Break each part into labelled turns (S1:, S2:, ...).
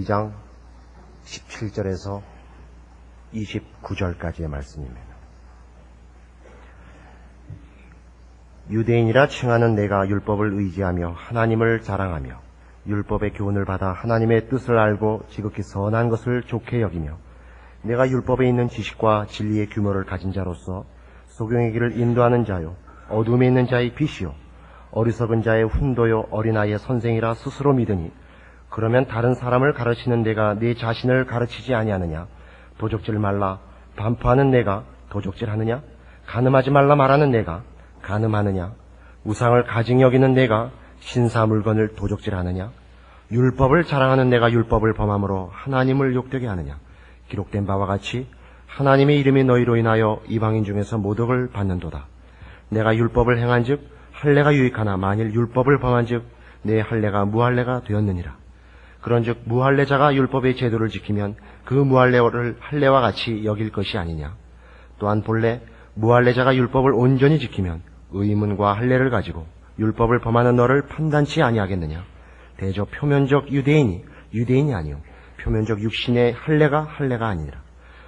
S1: 2장 17절에서 29절까지의 말씀입니다. 유대인이라 칭하는 내가 율법을 의지하며 하나님을 자랑하며 율법의 교훈을 받아 하나님의 뜻을 알고 지극히 선한 것을 좋게 여기며 내가 율법에 있는 지식과 진리의 규모를 가진 자로서 소경의 길을 인도하는 자요 어둠에 있는 자의 빛이요 어리석은 자의 훈도요 어린아이의 선생이라 스스로 믿으니 그러면 다른 사람을 가르치는 내가 내 자신을 가르치지 아니하느냐? 도적질 말라 반포하는 내가 도적질하느냐? 간음하지 말라 말하는 내가 간음하느냐? 우상을 가증히 여기는 내가 신사 물건을 도적질하느냐? 율법을 자랑하는 내가 율법을 범함으로 하나님을 욕되게 하느냐? 기록된 바와 같이 하나님의 이름이 너희로 인하여 이방인 중에서 모독을 받는도다. 내가 율법을 행한즉 할례가 유익하나 만일 율법을 범한즉 내 할례가 무할례가 되었느니라. 그런즉 무할례자가 율법의 제도를 지키면 그 무할례를 할례와 같이 여길 것이 아니냐. 또한 본래 무할례자가 율법을 온전히 지키면 의문과 할례를 가지고 율법을 범하는 너를 판단치 아니하겠느냐. 대저 표면적 유대인이 아니요 표면적 육신의 할례가 아니니라.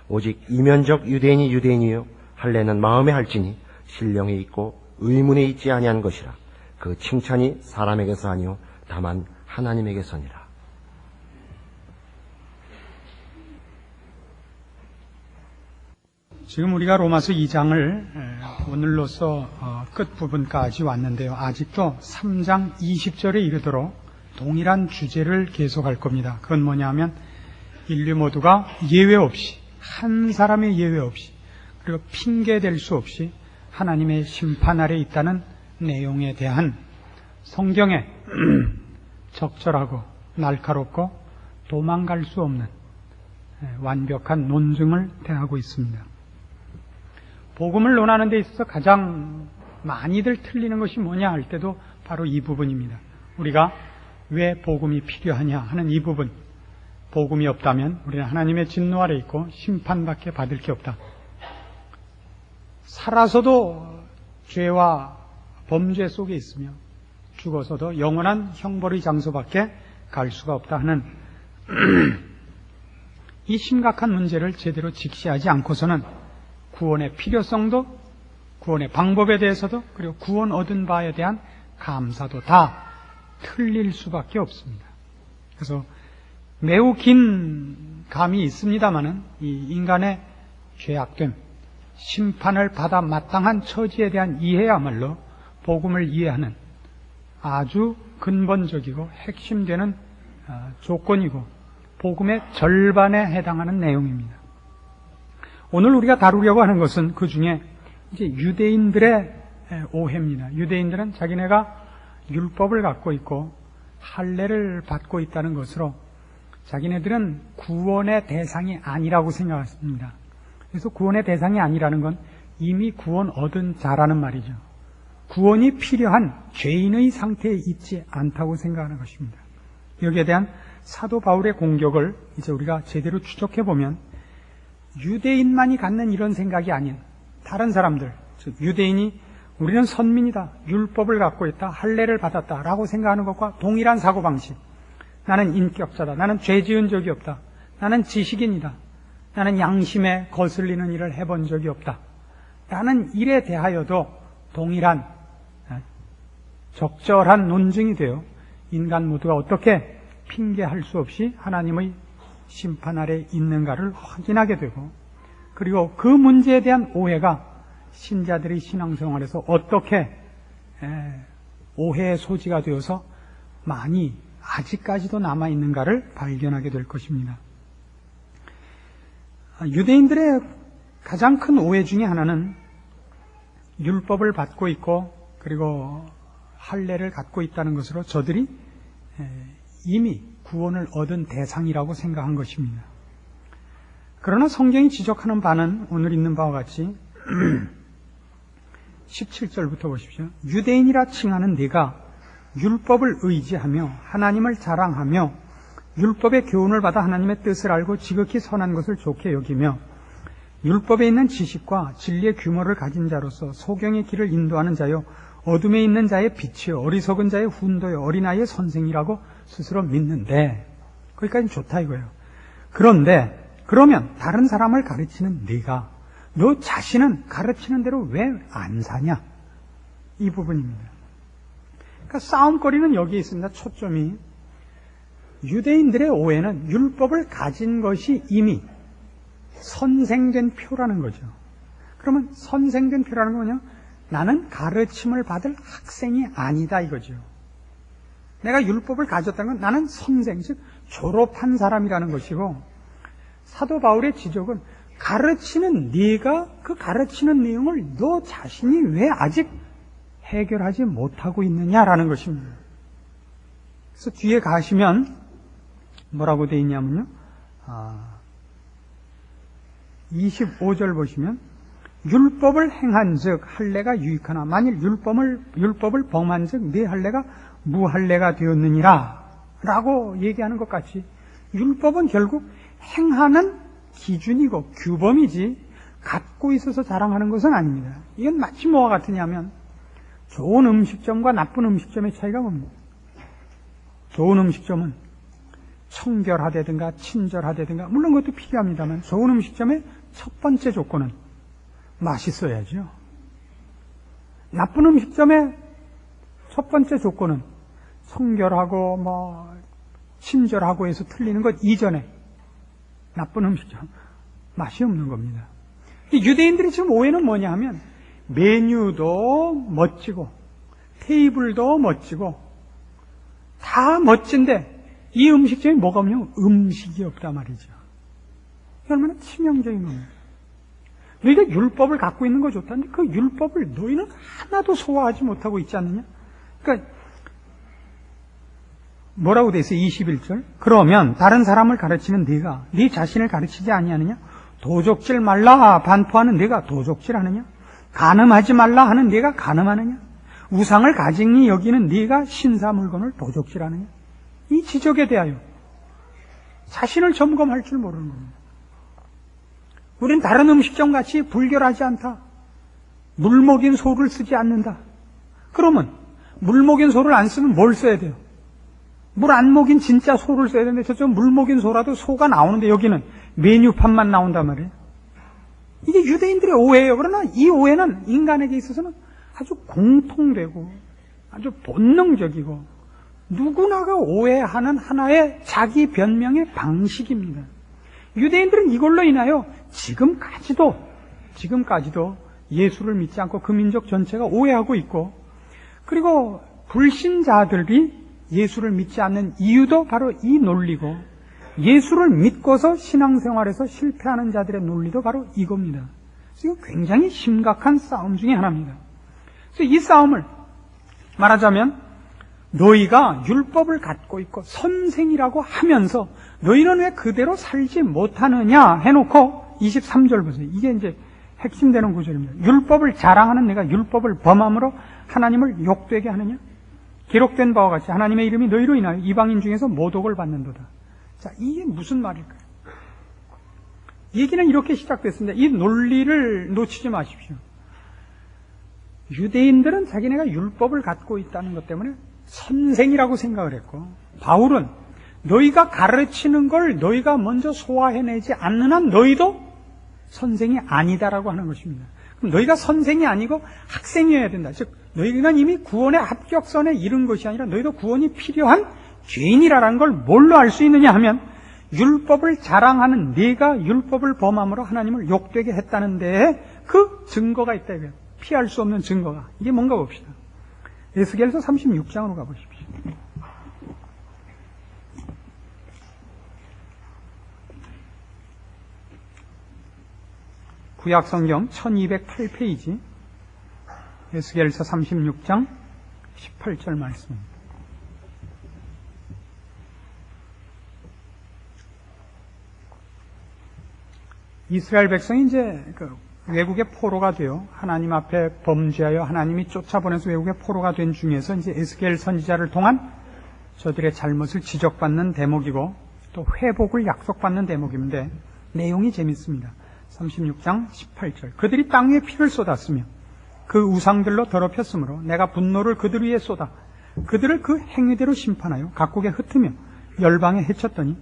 S1: 오직 이면적 유대인이요 할례는 마음에 할지니 신령에 있고 의문에 있지 아니한 것이라. 그 칭찬이 사람에게서 아니요 다만 하나님에게서니라.
S2: 지금 우리가 로마서 2장을 오늘로서 끝부분까지 왔는데요. 아직도 3장 20절에 이르도록 동일한 주제를 계속할 겁니다. 그건 뭐냐면 인류 모두가 예외 없이, 한 사람의 예외 없이, 그리고 핑계댈 수 없이 하나님의 심판 아래 있다는 내용에 대한 성경의 적절하고 날카롭고 도망갈 수 없는 완벽한 논증을 대하고 있습니다. 복음을 논하는 데 있어서 가장 많이들 틀리는 것이 뭐냐 할 때도 바로 이 부분입니다. 우리가 왜 복음이 필요하냐 하는 이 부분. 복음이 없다면 우리는 하나님의 진노 아래 있고 심판밖에 받을 게 없다. 살아서도 죄와 범죄 속에 있으며 죽어서도 영원한 형벌의 장소밖에 갈 수가 없다 하는 이 심각한 문제를 제대로 직시하지 않고서는 구원의 필요성도, 구원의 방법에 대해서도, 그리고 구원 얻은 바에 대한 감사도 다 틀릴 수밖에 없습니다. 그래서 매우 긴 감이 있습니다마는 이 인간의 죄악됨, 심판을 받아 마땅한 처지에 대한 이해야말로 복음을 이해하는 아주 근본적이고 핵심되는 조건이고 복음의 절반에 해당하는 내용입니다. 오늘 우리가 다루려고 하는 것은 그 중에 이제 유대인들의 오해입니다. 유대인들은 자기네가 율법을 갖고 있고 할례를 받고 있다는 것으로 자기네들은 구원의 대상이 아니라고 생각했습니다. 그래서 구원의 대상이 아니라는 건 이미 구원 얻은 자라는 말이죠. 구원이 필요한 죄인의 상태에 있지 않다고 생각하는 것입니다. 여기에 대한 사도 바울의 공격을 이제 우리가 제대로 추적해보면 유대인만이 갖는 이런 생각이 아닌 다른 사람들, 즉 유대인이 우리는 선민이다, 율법을 갖고 있다, 할례를 받았다라고 생각하는 것과 동일한 사고방식. 나는 인격자다, 나는 죄 지은 적이 없다, 나는 지식인이다, 나는 양심에 거슬리는 일을 해본 적이 없다 라는 일에 대하여도 동일한 적절한 논증이 되어 인간 모두가 어떻게 핑계할 수 없이 하나님의 심판 아래 있는가를 확인하게 되고, 그리고 그 문제에 대한 오해가 신자들의 신앙생활에서 어떻게 오해의 소지가 되어서 많이 아직까지도 남아있는가를 발견하게 될 것입니다. 유대인들의 가장 큰 오해 중에 하나는 율법을 받고 있고 그리고 할례를 갖고 있다는 것으로 저들이 이미 구원을 얻은 대상이라고 생각한 것입니다. 그러나 성경이 지적하는 바는 오늘 있는 바와 같이 17절부터 보십시오. 유대인이라 칭하는 네가 율법을 의지하며 하나님을 자랑하며 율법의 교훈을 받아 하나님의 뜻을 알고 지극히 선한 것을 좋게 여기며 율법에 있는 지식과 진리의 규모를 가진 자로서 소경의 길을 인도하는 자요 어둠에 있는 자의 빛이요 어리석은 자의 훈도요 어린아이의 선생이라고 스스로 믿는데, 거기까지는 좋다 이거예요. 그런데 그러면 다른 사람을 가르치는 네가 너 자신은 가르치는 대로 왜 안 사냐? 이 부분입니다. 그러니까 싸움거리는 여기에 있습니다. 초점이. 유대인들의 오해는 율법을 가진 것이 이미 선생된 표라는 거죠. 그러면 선생된 표라는 건 뭐냐? 나는 가르침을 받을 학생이 아니다 이거죠. 내가 율법을 가졌다는 건 나는 선생, 즉 졸업한 사람이라는 것이고, 사도 바울의 지적은 가르치는 네가 그 가르치는 내용을 너 자신이 왜 아직 해결하지 못하고 있느냐라는 것입니다. 그래서 뒤에 가시면 뭐라고 되어 있냐면요, 25절 보시면 율법을 행한즉 할례가 유익하나 만일 율법을 범한즉 네 할례가 무할례가 되었느니라 라고 얘기하는 것 같이, 율법은 결국 행하는 기준이고 규범이지 갖고 있어서 자랑하는 것은 아닙니다. 이건 마치 뭐와 같으냐면 좋은 음식점과 나쁜 음식점의 차이가 뭡니까? 좋은 음식점은 청결하다든가 친절하다든가 물론 그것도 필요합니다만, 좋은 음식점의 첫 번째 조건은 맛있어야죠. 나쁜 음식점의 첫 번째 조건은 청결하고 친절하고 해서 틀리는 것 이전에 나쁜 음식점 맛이 없는 겁니다. 유대인들이 지금 오해는 뭐냐 하면 메뉴도 멋지고 테이블도 멋지고 다 멋진데 이 음식점에 뭐가 없냐면 음식이 없단 말이죠. 이게 얼마나 치명적인 겁니다. 너희가 율법을 갖고 있는 거 좋다는데 그 율법을 너희는 하나도 소화하지 못하고 있지 않느냐? 그러니까 뭐라고 돼 있어요? 21절. 그러면 다른 사람을 가르치는 네가 네 자신을 가르치지 아니하느냐? 도적질 말라 반포하는 네가 도적질하느냐? 간음하지 말라 하는 네가 간음하느냐? 우상을 가증히 여기는 네가 신사 물건을 도적질하느냐? 이 지적에 대하여 자신을 점검할 줄 모르는 겁니다. 우린 다른 음식점 같이 불결하지 않다. 물 먹인 소를 쓰지 않는다. 그러면 물 먹인 소를 안 쓰면 뭘 써야 돼요? 물 안 먹인 진짜 소를 써야 되는데 저쪽 물 먹인 소라도 소가 나오는데 여기는 메뉴판만 나온단 말이에요. 이게 유대인들의 오해예요. 그러나 이 오해는 인간에게 있어서는 아주 공통되고 아주 본능적이고 누구나가 오해하는 하나의 자기 변명의 방식입니다. 유대인들은 이걸로 인하여 지금까지도 예수를 믿지 않고 그 민족 전체가 오해하고 있고, 그리고 불신자들이 예수를 믿지 않는 이유도 바로 이 논리고, 예수를 믿고서 신앙생활에서 실패하는 자들의 논리도 바로 이겁니다. 그래서 이거 굉장히 심각한 싸움 중에 하나입니다. 그래서 이 싸움을 말하자면 너희가 율법을 갖고 있고 선생이라고 하면서 너희는 왜 그대로 살지 못하느냐 해놓고 23절 보세요. 이게 이제 핵심되는 구절입니다. 율법을 자랑하는 내가 율법을 범함으로 하나님을 욕되게 하느냐? 기록된 바와 같이 하나님의 이름이 너희로 인하여 이방인 중에서 모독을 받는도다. 자, 이게 무슨 말일까요? 얘기는 이렇게 시작됐습니다. 이 논리를 놓치지 마십시오. 유대인들은 자기네가 율법을 갖고 있다는 것 때문에 선생이라고 생각을 했고, 바울은 너희가 가르치는 걸 너희가 먼저 소화해내지 않는 한 너희도 선생이 아니다라고 하는 것입니다. 그럼 너희가 선생이 아니고 학생이어야 된다. 즉 너희는 이미 구원의 합격선에 이른 것이 아니라 너희도 구원이 필요한 죄인이라는 걸 뭘로 알 수 있느냐 하면 율법을 자랑하는 네가 율법을 범함으로 하나님을 욕되게 했다는 데에 그 증거가 있다 이거예요. 피할 수 없는 증거가. 이게 뭔가 봅시다. 에스겔서 36장으로 가보십시오. 구약성경 1208페이지 에스겔서 36장 18절 말씀입니다. 이스라엘 백성이 이제 외국의 포로가 되어 하나님 앞에 범죄하여 하나님이 쫓아보내서 외국의 포로가 된 중에서 이제 에스겔 선지자를 통한 저들의 잘못을 지적받는 대목이고 또 회복을 약속받는 대목인데 내용이 재밌습니다. 36장 18절. 그들이 땅 위에 피를 쏟았으며 그 우상들로 더럽혔으므로 내가 분노를 그들 위에 쏟아 그들을 그 행위대로 심판하여 각국에 흩으며 열방에 해쳤더니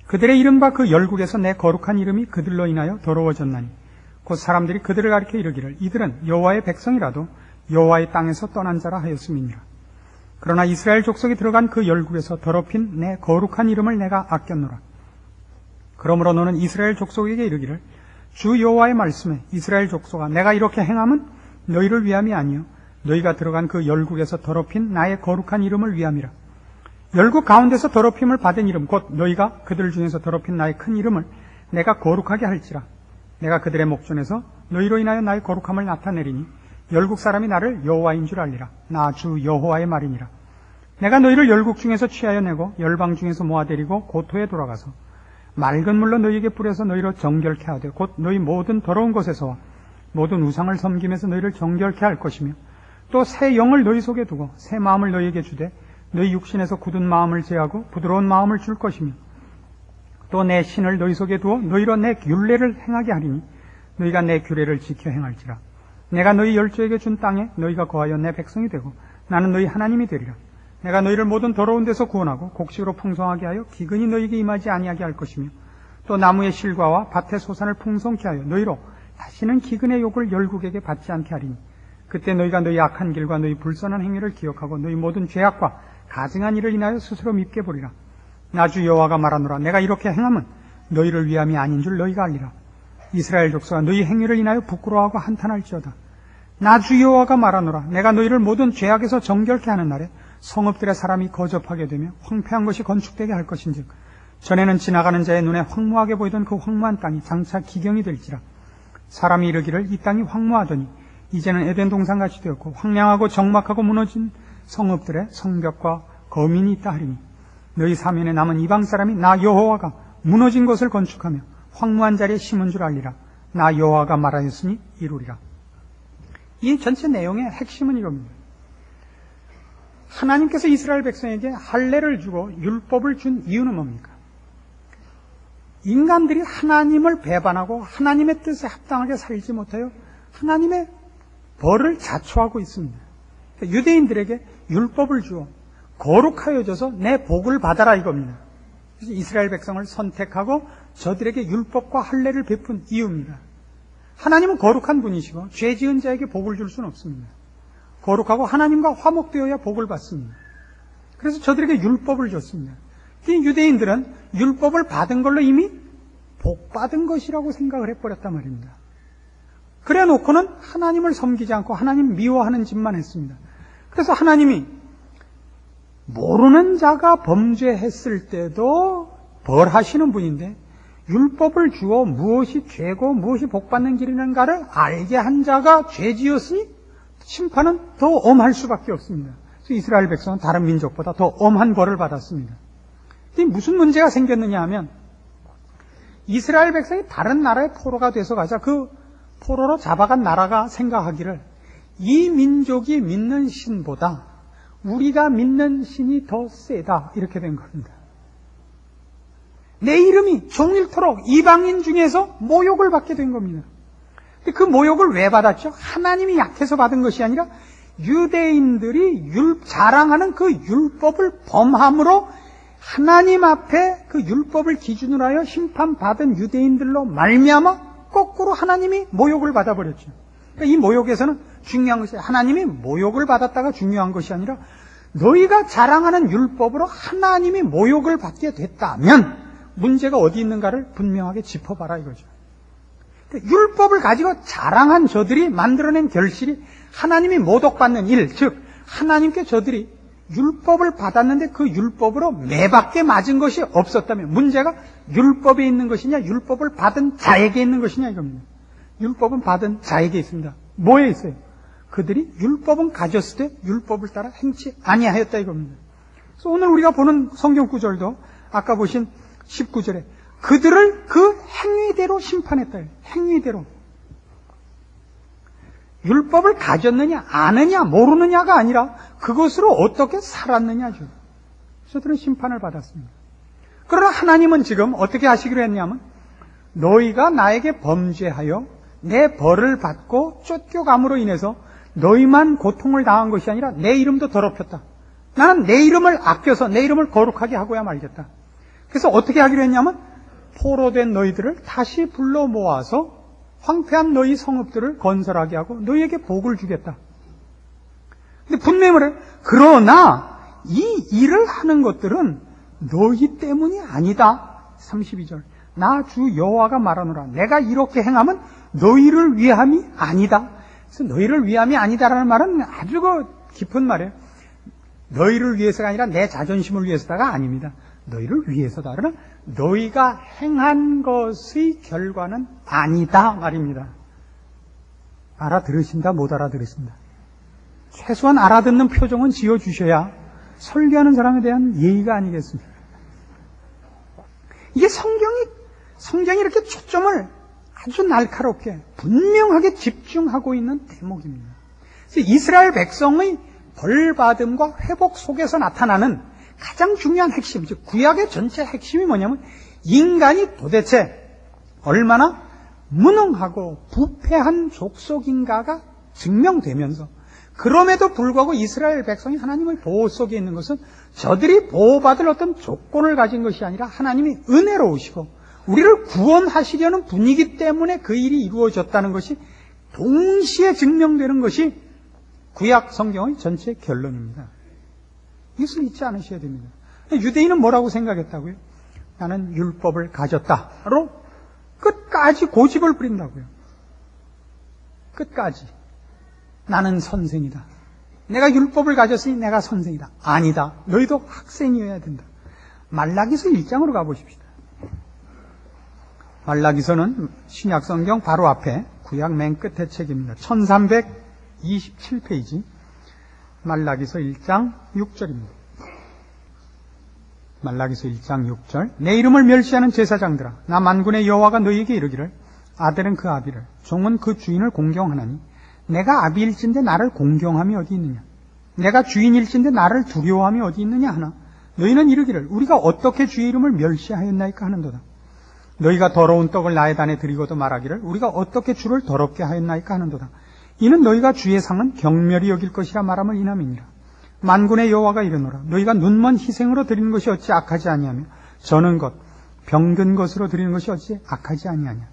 S2: 그들의 이름과 그 열국에서 내 거룩한 이름이 그들로 인하여 더러워졌나니 곧 사람들이 그들을 가리켜 이르기를 이들은 여호와의 백성이라도 여호와의 땅에서 떠난 자라 하였음이니라. 그러나 이스라엘 족속이 들어간 그 열국에서 더럽힌 내 거룩한 이름을 내가 아꼈노라. 그러므로 너는 이스라엘 족속에게 이르기를 주 여호와의 말씀에 이스라엘 족속아 내가 이렇게 행함은 너희를 위함이 아니요 너희가 들어간 그 열국에서 더럽힌 나의 거룩한 이름을 위함이라. 열국 가운데서 더럽힘을 받은 이름 곧 너희가 그들 중에서 더럽힌 나의 큰 이름을 내가 거룩하게 할지라. 내가 그들의 목전에서 너희로 인하여 나의 거룩함을 나타내리니 열국 사람이 나를 여호와인 줄 알리라. 나 주 여호와의 말이니라. 내가 너희를 열국 중에서 취하여 내고 열방 중에서 모아데리고 고토에 돌아가서 맑은 물로 너희에게 뿌려서 너희로 정결케 하되 곧 너희 모든 더러운 곳에서와 모든 우상을 섬기면서 너희를 정결케 할 것이며 또 새 영을 너희 속에 두고 새 마음을 너희에게 주되 너희 육신에서 굳은 마음을 제하고 부드러운 마음을 줄 것이며 또 내 신을 너희 속에 두어 너희로 내 율례를 행하게 하리니 너희가 내 규례를 지켜 행할지라. 내가 너희 열조에게 준 땅에 너희가 거하여 내 백성이 되고 나는 너희 하나님이 되리라. 내가 너희를 모든 더러운 데서 구원하고 곡식으로 풍성하게 하여 기근이 너희에게 임하지 아니하게 할 것이며 또 나무의 실과와 밭의 소산을 풍성케 하여 너희로 다시는 기근의 욕을 열국에게 받지 않게 하리니 그때 너희가 너희 악한 길과 너희 불선한 행위를 기억하고 너희 모든 죄악과 가증한 일을 인하여 스스로 밉게 보리라. 나 주 여호와가 말하노라. 내가 이렇게 행함은 너희를 위함이 아닌 줄 너희가 알리라. 이스라엘 족속아 너희 행위를 인하여 부끄러워하고 한탄할지어다. 나 주 여호와가 말하노라. 내가 너희를 모든 죄악에서 정결케 하는 날에 성읍들의 사람이 거접하게 되며 황폐한 것이 건축되게 할 것인즉 전에는 지나가는 자의 눈에 황무하게 보이던 그 황무한 땅이 장차 기경이 될지라. 사람이 이르기를 이 땅이 황무하더니 이제는 에덴 동산같이 되었고 황량하고 적막하고 무너진 성읍들의 성벽과 거민이 있다 하리니 너희 사면에 남은 이방 사람이 나 여호와가 무너진 것을 건축하며 황무한 자리에 심은 줄 알리라. 나 여호와가 말하였으니 이루리라. 이 전체 내용의 핵심은 이겁니다. 하나님께서 이스라엘 백성에게 할례를 주고 율법을 준 이유는 뭡니까? 인간들이 하나님을 배반하고 하나님의 뜻에 합당하게 살지 못하여 하나님의 벌을 자초하고 있습니다. 유대인들에게 율법을 주어 거룩하여져서 내 복을 받아라 이겁니다. 그래서 이스라엘 백성을 선택하고 저들에게 율법과 할례를 베푼 이유입니다. 하나님은 거룩한 분이시고 죄 지은 자에게 복을 줄 수는 없습니다. 거룩하고 하나님과 화목되어야 복을 받습니다. 그래서 저들에게 율법을 줬습니다. 유대인들은 율법을 받은 걸로 이미 복 받은 것이라고 생각을 해버렸단 말입니다. 그래 놓고는 하나님을 섬기지 않고 하나님 미워하는 짓만 했습니다. 그래서 하나님이 모르는 자가 범죄했을 때도 벌하시는 분인데 율법을 주어 무엇이 죄고 무엇이 복받는 길이는가를 알게 한 자가 죄지었으니 심판은 더 엄할 수밖에 없습니다. 그래서 이스라엘 백성은 다른 민족보다 더 엄한 벌을 받았습니다. 무슨 문제가 생겼느냐 하면 이스라엘 백성이 다른 나라의 포로가 돼서 가자 그 포로로 잡아간 나라가 생각하기를 이 민족이 믿는 신보다 우리가 믿는 신이 더 세다 이렇게 된 겁니다. 내 이름이 종일토록 이방인 중에서 모욕을 받게 된 겁니다. 그 모욕을 왜 받았죠? 하나님이 약해서 받은 것이 아니라 유대인들이 자랑하는 그 율법을 범함으로 하나님 앞에 그 율법을 기준으로 하여 심판받은 유대인들로 말미암아 거꾸로 하나님이 모욕을 받아버렸죠. 그러니까 이 모욕에서는 중요한 것이 하나님이 모욕을 받았다가 중요한 것이 아니라 너희가 자랑하는 율법으로 하나님이 모욕을 받게 됐다면 문제가 어디 있는가를 분명하게 짚어봐라 이거죠. 그러니까 율법을 가지고 자랑한 저들이 만들어낸 결실이 하나님이 모독받는 일, 즉 하나님께 저들이 율법을 받았는데 그 율법으로 매받게 맞은 것이 없었다면 문제가 율법에 있는 것이냐 율법을 받은 자에게 있는 것이냐 이겁니다. 율법은 받은 자에게 있습니다. 뭐에 있어요? 그들이 율법은 가졌을 때 율법을 따라 행치 아니하였다 이겁니다. 그래서 오늘 우리가 보는 성경 구절도 아까 보신 19절에 그들을 그 행위대로 심판했다. 행위대로. 율법을 가졌느냐 아느냐 모르느냐가 아니라 그것으로 어떻게 살았느냐죠. 저들은 심판을 받았습니다. 그러나 하나님은 지금 어떻게 하시기로 했냐면 너희가 나에게 범죄하여 내 벌을 받고 쫓겨감으로 인해서 너희만 고통을 당한 것이 아니라 내 이름도 더럽혔다. 나는 내 이름을 아껴서 내 이름을 거룩하게 하고야 말겠다. 그래서 어떻게 하기로 했냐면 포로된 너희들을 다시 불러 모아서 황폐한 너희 성읍들을 건설하게 하고 너희에게 복을 주겠다. 근데 분명히 말해요. 그러나 이 일을 하는 것들은 너희 때문이 아니다. 32절. 나 주 여호와가 말하노라. 내가 이렇게 행하면 너희를 위함이 아니다. 그래서 너희를 위함이 아니다라는 말은 아주 깊은 말이에요. 너희를 위해서가 아니라 내 자존심을 위해서다가 아닙니다. 너희를 위해서다. 그러나 너희가 행한 것의 결과는 아니다 말입니다. 알아들으신다, 못 알아들으신다. 최소한 알아듣는 표정은 지어주셔야 설교하는 사람에 대한 예의가 아니겠습니까? 이게 성경이 이렇게 초점을 아주 날카롭게 분명하게 집중하고 있는 대목입니다. 그래서 이스라엘 백성의 벌받음과 회복 속에서 나타나는 가장 중요한 핵심, 즉 구약의 전체 핵심이 뭐냐면 인간이 도대체 얼마나 무능하고 부패한 족속인가가 증명되면서 그럼에도 불구하고 이스라엘 백성이 하나님의 보호 속에 있는 것은 저들이 보호받을 어떤 조건을 가진 것이 아니라 하나님이 은혜로우시고 우리를 구원하시려는 분이기 때문에 그 일이 이루어졌다는 것이 동시에 증명되는 것이 구약 성경의 전체 결론입니다. 이것을 잊지 않으셔야 됩니다. 유대인은 뭐라고 생각했다고요? 나는 율법을 가졌다로 끝까지 고집을 부린다고요. 끝까지. 나는 선생이다. 내가 율법을 가졌으니 내가 선생이다. 아니다. 너희도 학생이어야 된다. 말라기서 1장으로 가보십시다. 말라기서는 신약성경 바로 앞에 구약 맨 끝의 책입니다. 1327페이지 말라기서 1장 6절입니다. 말라기서 1장 6절. 내 이름을 멸시하는 제사장들아, 나 만군의 여호와가 너희에게 이르기를 아들은 그 아비를, 종은 그 주인을 공경하나니 내가 아비일진데 나를 공경함이 어디 있느냐? 내가 주인일진데 나를 두려워함이 어디 있느냐 하나? 너희는 이르기를 우리가 어떻게 주의 이름을 멸시하였나이까 하는도다. 너희가 더러운 떡을 나의 단에 드리고도 말하기를 우리가 어떻게 주를 더럽게 하였나이까 하는도다. 이는 너희가 주의 상은 경멸히 여길 것이라 말함을 인함이니라. 만군의 여호와가 이르노라. 너희가 눈먼 희생으로 드리는 것이 어찌 악하지 아니하며 저는 것 병든 것으로 드리는 것이 어찌 악하지 아니하냐.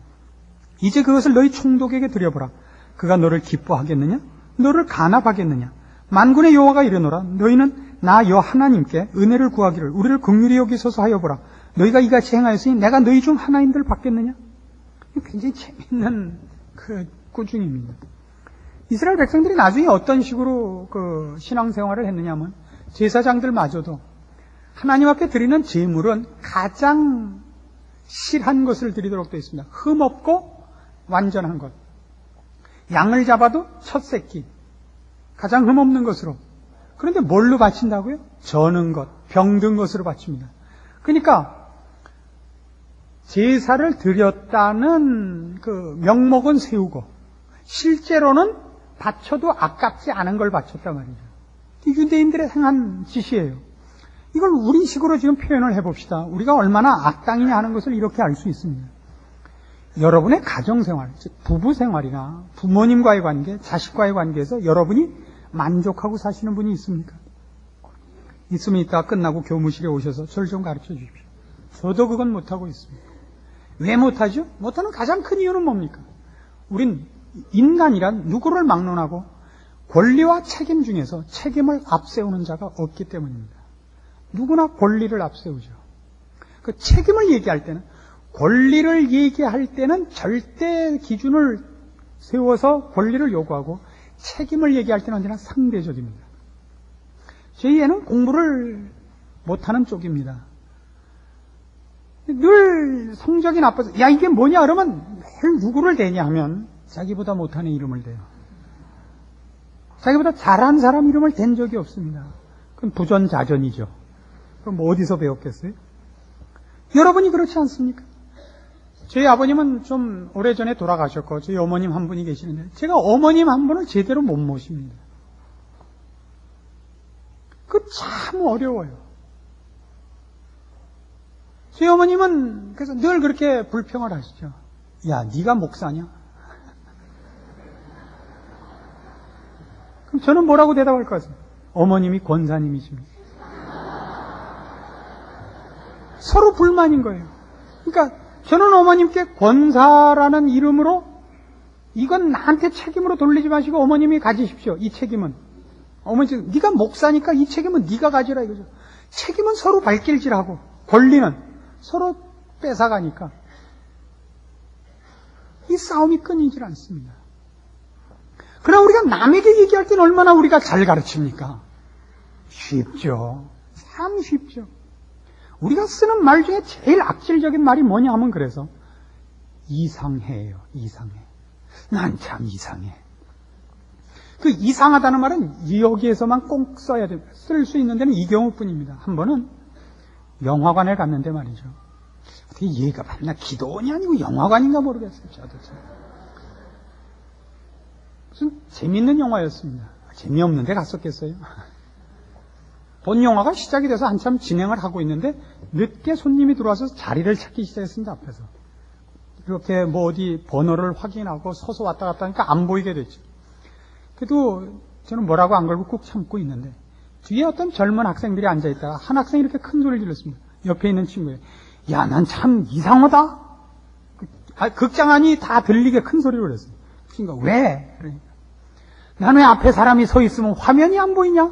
S2: 이제 그것을 너희 총독에게 드려보라. 그가 너를 기뻐하겠느냐? 너를 간합하겠느냐? 만군의 여호와가 이르노라. 너희는 나 여 하나님께 은혜를 구하기를 우리를 긍휼히 여기소서 하여 보라. 너희가 이같이 행하였으니 내가 너희 중 하나인들 받겠느냐? 굉장히 재밌는 꾸중입니다. 이스라엘 백성들이 나중에 어떤 식으로 신앙생활을 했느냐면 제사장들마저도 하나님 앞에 드리는 제물은 가장 실한 것을 드리도록 되어 있습니다. 흠없고 완전한 것. 양을 잡아도 첫 새끼, 가장 흠없는 것으로. 그런데 뭘로 바친다고요? 저는 것, 병든 것으로 바칩니다. 그러니까 제사를 드렸다는 명목은 세우고 실제로는 바쳐도 아깝지 않은 걸 바쳤단 말이죠. 유대인들의 행한 짓이에요. 이걸 우리식으로 지금 표현을 해봅시다. 우리가 얼마나 악당이냐 하는 것을 이렇게 알 수 있습니다. 여러분의 가정생활, 즉 부부생활이나 부모님과의 관계, 자식과의 관계에서 여러분이 만족하고 사시는 분이 있습니까? 있으면 이따가 끝나고 교무실에 오셔서 저를 좀 가르쳐 주십시오. 저도 그건 못하고 있습니다. 왜 못하죠? 못하는 가장 큰 이유는 뭡니까? 우린 인간이란 누구를 막론하고 권리와 책임 중에서 책임을 앞세우는 자가 없기 때문입니다. 누구나 권리를 앞세우죠. 그 책임을 얘기할 때는, 권리를 얘기할 때는 절대 기준을 세워서 권리를 요구하고 책임을 얘기할 때는 언제나 상대적입니다. 저희 애는 공부를 못하는 쪽입니다. 늘 성적이 나빠서 야 이게 뭐냐 그러면 늘 누구를 대냐 하면 자기보다 못하는 이름을 대요. 자기보다 잘한 사람 이름을 댄 적이 없습니다. 그럼 부전자전이죠. 그럼 뭐 어디서 배웠겠어요? 여러분이 그렇지 않습니까? 저희 아버님은 좀 오래전에 돌아가셨고 저희 어머님 한 분이 계시는데 제가 어머님 한 분을 제대로 못 모십니다. 그 참 어려워요. 저희 어머님은 그래서 늘 그렇게 불평을 하시죠. 야, 네가 목사냐? 그럼 저는 뭐라고 대답할 것 같습니다. 어머님이 권사님이십니다. 서로 불만인 거예요. 그러니까 저는 어머님께 권사라는 이름으로 이건 나한테 책임으로 돌리지 마시고 어머님이 가지십시오. 이 책임은. 어머니, 네가 목사니까 이 책임은 네가 가지라 이거죠. 책임은 서로 발길질하고 권리는 서로 뺏어가니까 이 싸움이 끊이질 않습니다. 그러나 우리가 남에게 얘기할 때는 얼마나 우리가 잘 가르칩니까? 쉽죠. 참 쉽죠. 우리가 쓰는 말 중에 제일 악질적인 말이 뭐냐 하면 그래서 이상해요. 이상해. 난 참 이상해. 그 이상하다는 말은 여기에서만 꼭 써야 됩니다. 쓸 수 있는 데는 이 경우뿐입니다. 한 번은 영화관에 갔는데 말이죠. 어떻게 얘가 맞나? 기도원이 아니고 영화관인가 모르겠어요. 저도 참. 무슨 재밌는 영화였습니다. 재미없는데 갔었겠어요. 본 영화가 시작이 돼서 한참 진행을 하고 있는데 늦게 손님이 들어와서 자리를 찾기 시작했습니다. 앞에서. 이렇게 뭐 어디 번호를 확인하고 서서 왔다 갔다 하니까 안 보이게 됐죠. 그래도 저는 뭐라고 안 걸고 꾹 참고 있는데 뒤에 어떤 젊은 학생들이 앉아있다가 한 학생이 이렇게 큰 소리를 질렀습니다. 옆에 있는 친구에 야, 난 참 이상하다. 극장 안이 다 들리게 큰 소리를 했어요. 친구가 왜? 그러니까 난 왜 앞에 사람이 서 있으면 화면이 안 보이냐?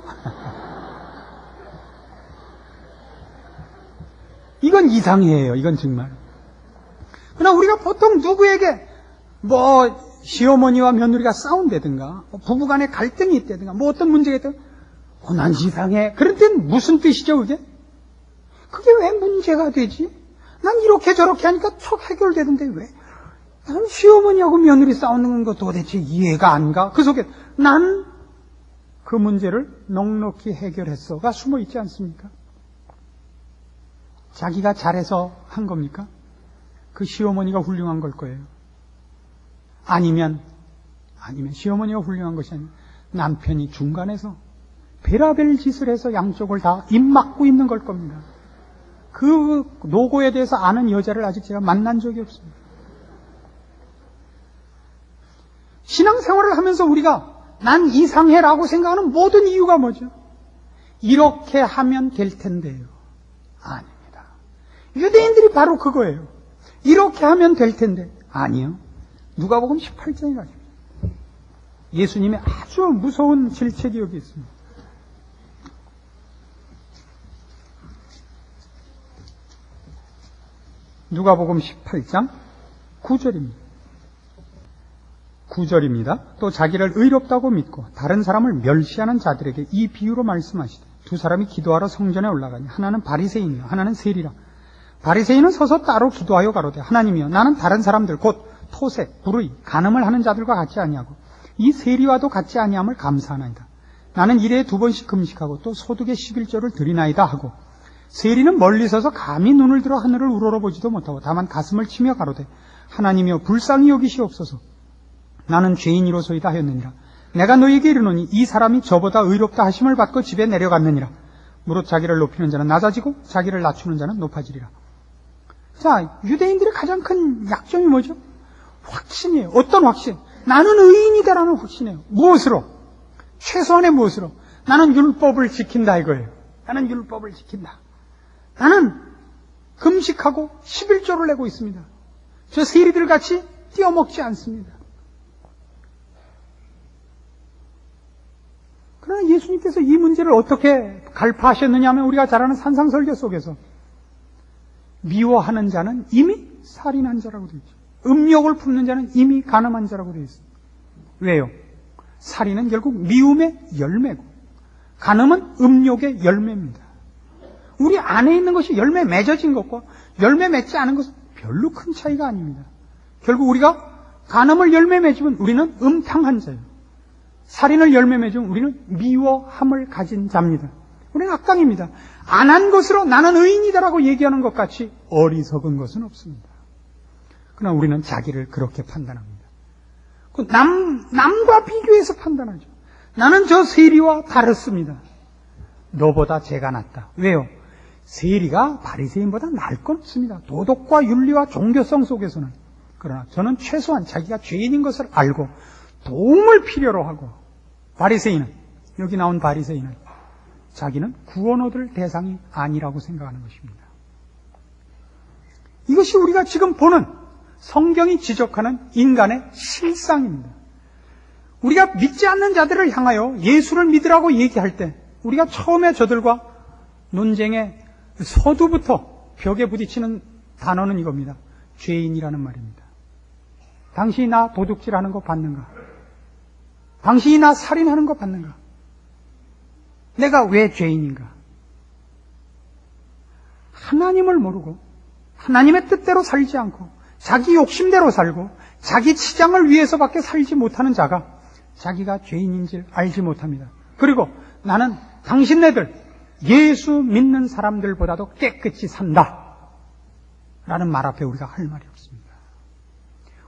S2: 이건 이상해요. 이건 정말. 그러나 우리가 보통 누구에게 뭐 시어머니와 며느리가 싸운다든가 부부간에 갈등이 있다든가 뭐 어떤 문제가 있다든가 난 이상해. 그럴 땐 무슨 뜻이죠 그게? 그게 왜 문제가 되지? 난 이렇게 저렇게 하니까 척 해결되던데 왜? 난 시어머니하고 며느리 싸우는 거 도대체 이해가 안 가. 그 속에 난 그 문제를 넉넉히 해결했어가 숨어 있지 않습니까? 자기가 잘해서 한 겁니까? 그 시어머니가 훌륭한 걸 거예요. 아니면 시어머니가 훌륭한 것이 아니라 남편이 중간에서 베라벨 짓을 해서 양쪽을 다 입 막고 있는 걸 겁니다. 그 노고에 대해서 아는 여자를 아직 제가 만난 적이 없습니다. 신앙생활을 하면서 우리가 난 이상해라고 생각하는 모든 이유가 뭐죠? 이렇게 하면 될 텐데요. 아닙니다. 유대인들이 바로 그거예요. 이렇게 하면 될 텐데. 아니요. 누가복음 18장에 가십니다. 예수님의 아주 무서운 질책이 여기 있습니다. 누가복음 18장 9절입니다. 9절입니다. 또 자기를 의롭다고 믿고 다른 사람을 멸시하는 자들에게 이 비유로 말씀하시되 두 사람이 기도하러 성전에 올라가니 하나는 바리새인이요 하나는 세리라. 바리새인은 서서 따로 기도하여 가로되 하나님이여 나는 다른 사람들 곧 토색, 불의, 간음을 하는 자들과 같이 아니하고 이 세리와도 같이 아니함을 감사하나이다. 나는 일에 2번씩 금식하고 또 소득의 11조를 드리나이다 하고 세리는 멀리 서서 감히 눈을 들어 하늘을 우러러보지도 못하고 다만 가슴을 치며 가로되 하나님이여 불쌍히 여기시옵소서. 나는 죄인이로소이다 하였느니라. 내가 너희에게 이르노니 이 사람이 저보다 의롭다 하심을 받고 집에 내려갔느니라. 무릇 자기를 높이는 자는 낮아지고 자기를 낮추는 자는 높아지리라. 자, 유대인들의 가장 큰 약점이 뭐죠? 확신이에요. 어떤 확신? 나는 의인이다라는 확신이에요. 무엇으로? 최소한의 무엇으로? 나는 율법을 지킨다 이거예요. 나는 율법을 지킨다. 나는 금식하고 11조를 내고 있습니다. 저 세리들 같이 띄어먹지 않습니다. 그러나 예수님께서 이 문제를 어떻게 갈파하셨느냐 하면 우리가 잘 아는 산상설교 속에서 미워하는 자는 이미 살인한 자라고 되어 있죠. 음욕을 품는 자는 이미 간음한 자라고 되어 있습니다. 왜요? 살인은 결국 미움의 열매고 간음은 음욕의 열매입니다. 우리 안에 있는 것이 열매 맺어진 것과 열매 맺지 않은 것은 별로 큰 차이가 아닙니다. 결국 우리가 간음을 열매 맺으면 우리는 음탕한 자예요. 살인을 열매 맺으면 우리는 미워함을 가진 자입니다. 우리는 악당입니다. 안 한 것으로 나는 의인이다라고 얘기하는 것 같이 어리석은 것은 없습니다. 그러나 우리는 자기를 그렇게 판단합니다. 남과 비교해서 판단하죠. 나는 저 세리와 다릅니다. 너보다 제가 낫다. 왜요? 세리가 바리새인보다 나을 건 없습니다. 도덕과 윤리와 종교성 속에서는. 그러나 저는 최소한 자기가 죄인인 것을 알고 도움을 필요로 하고 바리새인은 여기 나온 바리새인은 자기는 구원 얻을 대상이 아니라고 생각하는 것입니다. 이것이 우리가 지금 보는 성경이 지적하는 인간의 실상입니다. 우리가 믿지 않는 자들을 향하여 예수를 믿으라고 얘기할 때 우리가 처음에 저들과 논쟁의 서두부터 벽에 부딪히는 단어는 이겁니다. 죄인이라는 말입니다. 당신이 나 도둑질하는 거 봤는가? 당신이 나 살인하는 거 봤는가? 내가 왜 죄인인가? 하나님을 모르고 하나님의 뜻대로 살지 않고 자기 욕심대로 살고 자기 치장을 위해서밖에 살지 못하는 자가 자기가 죄인인 줄 알지 못합니다. 그리고 나는 당신네들 예수 믿는 사람들보다도 깨끗이 산다 라는 말 앞에 우리가 할 말이 없습니다.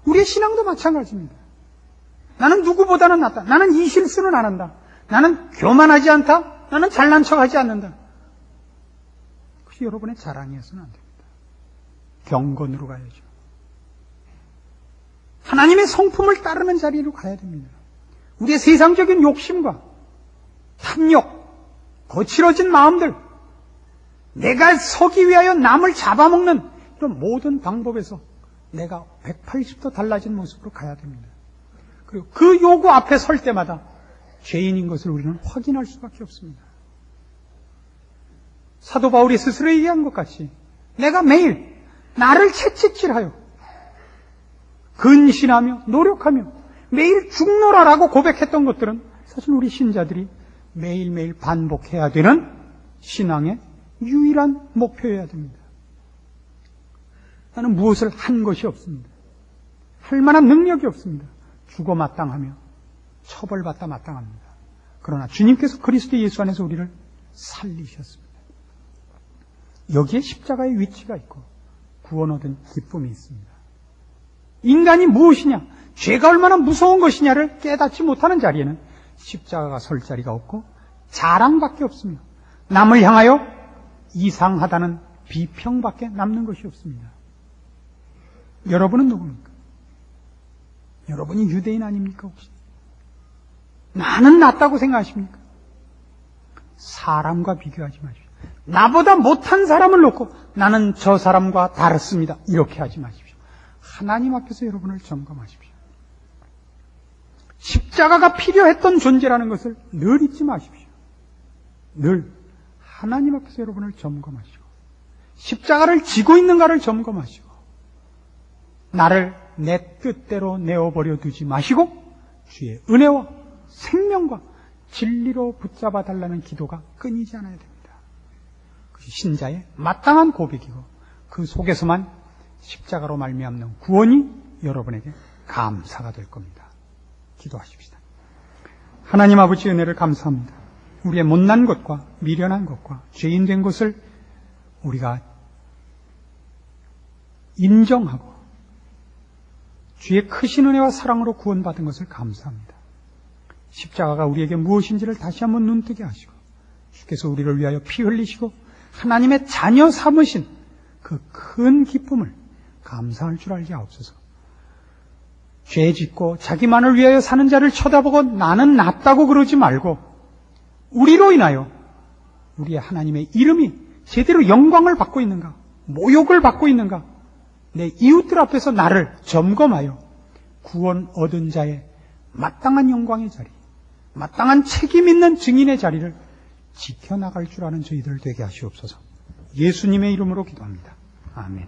S2: 우리의 신앙도 마찬가지입니다. 나는 누구보다는 낫다. 나는 이 실수는 안 한다. 나는 교만하지 않다. 나는 잘난 척하지 않는다. 그것이 여러분의 자랑이어서는 안 됩니다. 경건으로 가야죠. 하나님의 성품을 따르는 자리로 가야 됩니다. 우리의 세상적인 욕심과 탐욕, 거칠어진 마음들, 내가 서기 위하여 남을 잡아먹는 이런 모든 방법에서 내가 180도 달라진 모습으로 가야 됩니다. 그리고 그 요구 앞에 설 때마다 죄인인 것을 우리는 확인할 수밖에 없습니다. 사도 바울이 스스로 얘기한 것 같이 내가 매일 나를 채찍질하여 근신하며 노력하며 매일 죽노라라고 고백했던 것들은 사실 우리 신자들이 매일매일 반복해야 되는 신앙의 유일한 목표여야 됩니다. 나는 무엇을 한 것이 없습니다. 할 만한 능력이 없습니다. 죽어 마땅하며 처벌받다 마땅합니다. 그러나 주님께서 그리스도 예수 안에서 우리를 살리셨습니다. 여기에 십자가의 위치가 있고 구원 얻은 기쁨이 있습니다. 인간이 무엇이냐, 죄가 얼마나 무서운 것이냐를 깨닫지 못하는 자리에는 십자가가 설 자리가 없고 자랑밖에 없습니다. 남을 향하여 이상하다는 비평밖에 남는 것이 없습니다. 여러분은 누굽니까? 여러분이 유대인 아닙니까 혹시? 나는 낫다고 생각하십니까? 사람과 비교하지 마십시오. 나보다 못한 사람을 놓고 나는 저 사람과 다르습니다. 이렇게 하지 마십시오. 하나님 앞에서 여러분을 점검하십시오. 십자가가 필요했던 존재라는 것을 늘 잊지 마십시오. 늘 하나님 앞에서 여러분을 점검하시고 십자가를 지고 있는가를 점검하시고 나를 내 뜻대로 내어버려 두지 마시고 주의 은혜와 생명과 진리로 붙잡아 달라는 기도가 끊이지 않아야 됩니다. 그것이 신자의 마땅한 고백이고 그 속에서만 십자가로 말미암는 구원이 여러분에게 감사가 될 겁니다. 기도하십시다. 하나님 아버지 은혜를 감사합니다. 우리의 못난 것과 미련한 것과 죄인 된 것을 우리가 인정하고 주의 크신 은혜와 사랑으로 구원받은 것을 감사합니다. 십자가가 우리에게 무엇인지를 다시 한번 눈뜨게 하시고 주께서 우리를 위하여 피 흘리시고 하나님의 자녀 삼으신 그 큰 기쁨을 감사할 줄 알게 하옵소서. 죄 짓고 자기만을 위하여 사는 자를 쳐다보고 나는 낫다고 그러지 말고 우리로 인하여 우리의 하나님의 이름이 제대로 영광을 받고 있는가, 모욕을 받고 있는가, 내 이웃들 앞에서 나를 점검하여 구원 얻은 자의 마땅한 영광의 자리, 마땅한 책임 있는 증인의 자리를 지켜나갈 줄 아는 저희들 되게 하시옵소서. 예수님의 이름으로 기도합니다. 아멘.